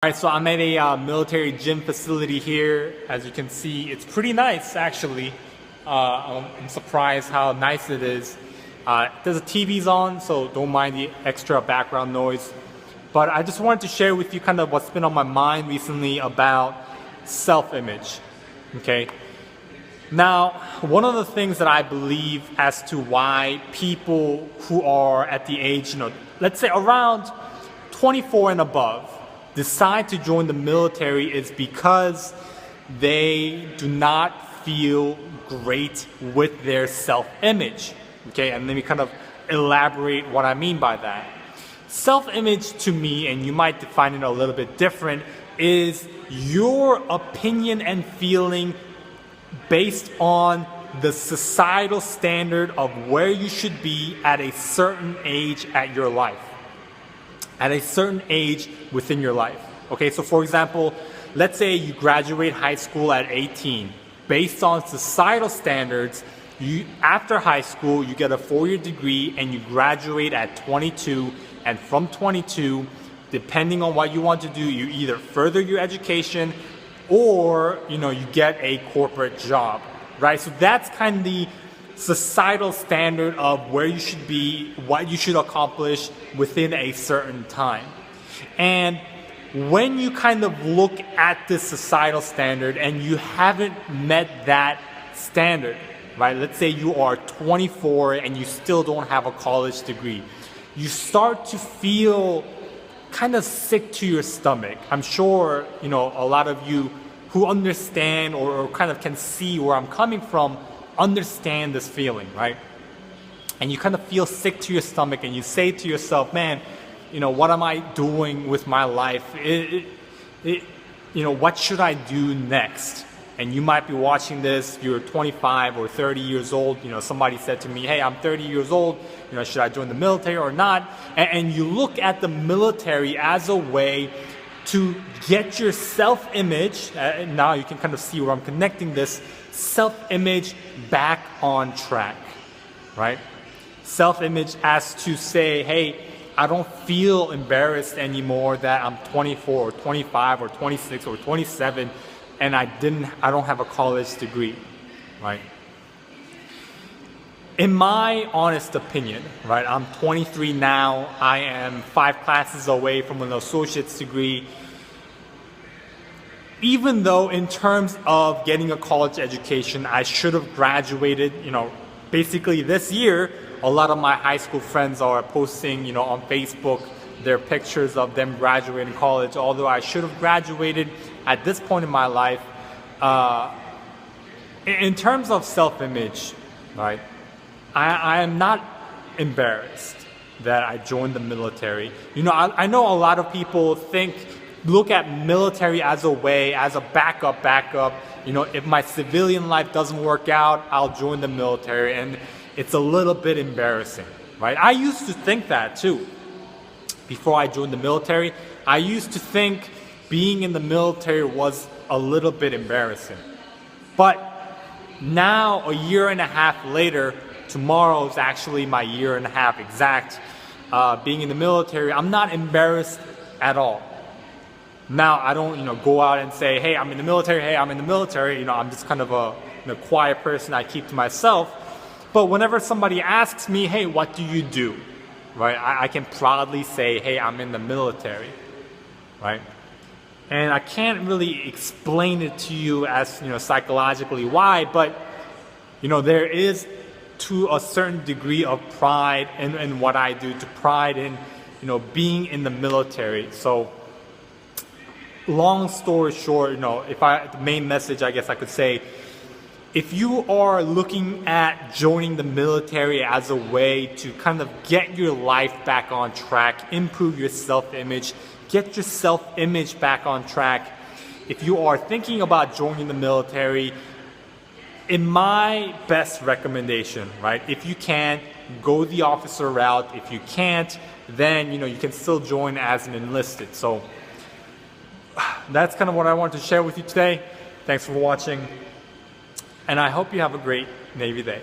Alright, so I'm at a military gym facility here. As you can see, it's pretty nice actually. I'm surprised how nice it is. There's a TV's on, so don't mind the extra background noise. But I just wanted to share with you kind of what's been on my mind recently about self-image. Okay? Now, one of the things that I believe as to why people who are at the age, let's say around 24 and above, decide to join the military is because they do not feel great with their self-image. Okay, and let me kind of elaborate what I mean by that. Self-image to me, and you might define it a little bit different, is your opinion and feeling based on the societal standard of where you should be at a certain age at your life. At a certain age within your life. Okay, so for example, let's say you graduate high school at 18. Based on societal standards, after high school, you get a 4-year degree and you graduate at 22. And from 22, depending on what you want to do, you either further your education or you get a corporate job, right? So that's kind of the societal standard of where you should be, what you should accomplish within a certain time. And when you kind of look at this societal standard and you haven't met that standard, right? Let's say you are 24 and you still don't have a college degree. You start to feel kind of sick to your stomach. I'm sure, a lot of you who understand or kind of can see where I'm coming from understand this feeling, right? And you kind of feel sick to your stomach and you say to yourself, man, what am I doing with my life? What should I do next? And you might be watching this, you're 25 or 30 years old, somebody said to me, hey, I'm 30 years old, should I join the military or not? And you look at the military as a way to get your self-image, now you can kind of see where I'm connecting this, self-image back on track, right? Self-image as to say, hey, I don't feel embarrassed anymore that I'm 24 or 25 or 26 or 27 and I don't have a college degree, right? In my honest opinion, right, I'm 23 now, I am 5 classes away from an associate's degree. Even though in terms of getting a college education, I should have graduated, basically this year, a lot of my high school friends are posting, on Facebook, their pictures of them graduating college, although I should have graduated at this point in my life. In terms of self-image, right, I am not embarrassed that I joined the military. I know a lot of people look at military as a way, as a backup. If my civilian life doesn't work out, I'll join the military. And it's a little bit embarrassing, right? I used to think that too. Before I joined the military, I used to think being in the military was a little bit embarrassing. But now, a year and a half later, tomorrow is actually my year and a half exact being in the military, I'm not embarrassed at all. Now, I don't, go out and say, hey, I'm in the military, hey, I'm in the military. I'm just kind of a quiet person. I keep to myself. But whenever somebody asks me, hey, what do you do? Right? I can proudly say, hey, I'm in the military. Right? And I can't really explain it to you as, psychologically why, but, there is to a certain degree of pride in what I do, to pride in, being in the military. So, long story short, the main message, I guess I could say, if you are looking at joining the military as a way to kind of get your life back on track, improve your self-image, get your self-image back on track, if you are thinking about joining the military, in my best recommendation, right, if you can, go the officer route. If you can't, then, you can still join as an enlisted. So that's kind of what I wanted to share with you today. Thanks for watching. And I hope you have a great Navy Day.